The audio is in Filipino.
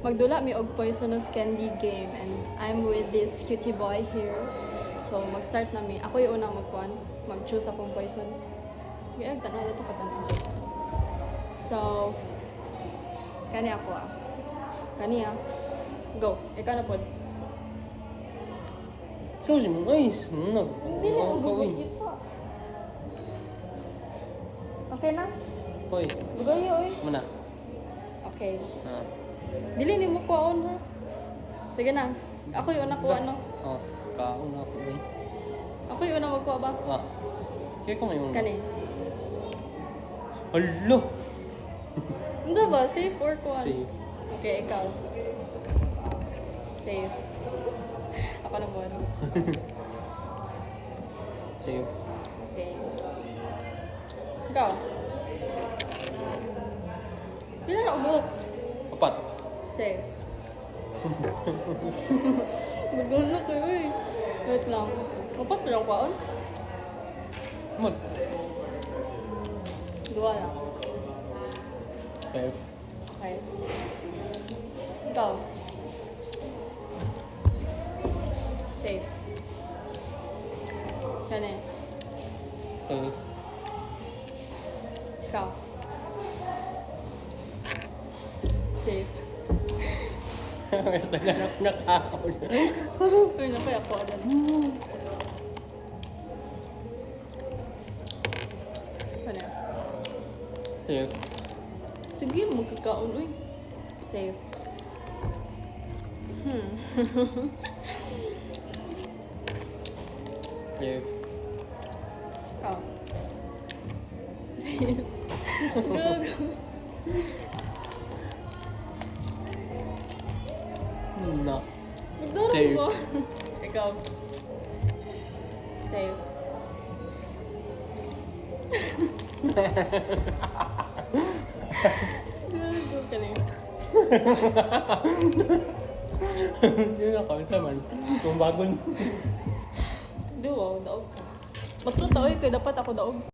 Magdula mi og poisonous candy game and I'm with this cutie boy here. So mag-start na mi. Ako yung unang mag-choose akong poison. Sige, tanaw dito ka tanaw. So kani ako Kani Go. Ikaw na pod. Susi mo, guys. Hindi na ako gugukita. Okay na? Hoy, Bugayo oy. muna. Okay. Ah. Dili ni mo kuwaon ha. Sige na. Ako yung una kuha no. Oh, kaon na ako eh. Ako yung una magkuha ba? Ah. Kaya ko may una. Kani. Hello! Ano ba? Safe or kuha? Safe. Okay, ikaw. Safe. Ako na po. Safe. Okay. Ikaw. Pila na ubok? Apat. Safe. Magano kayo eh. Wait lang. Apat pa lang kwaon? Mag. Dua lang. Safe. Okay. Ikaw. Safe. Kani. Safe. Ikaw. Safe. Tagal ako nakaon. Uy, napaya po agad. Kani. Safe. Sige, magkakaon, uy. Safe. Safe. Ikaw. Safe. Gago. Na. Magdaro Safe. mo. Ikaw. Safe. Gago ka na yun. Yun ang kami naman. Kung bagon. Duwaw, daog ka. Matro taoy kay dapat ako daog.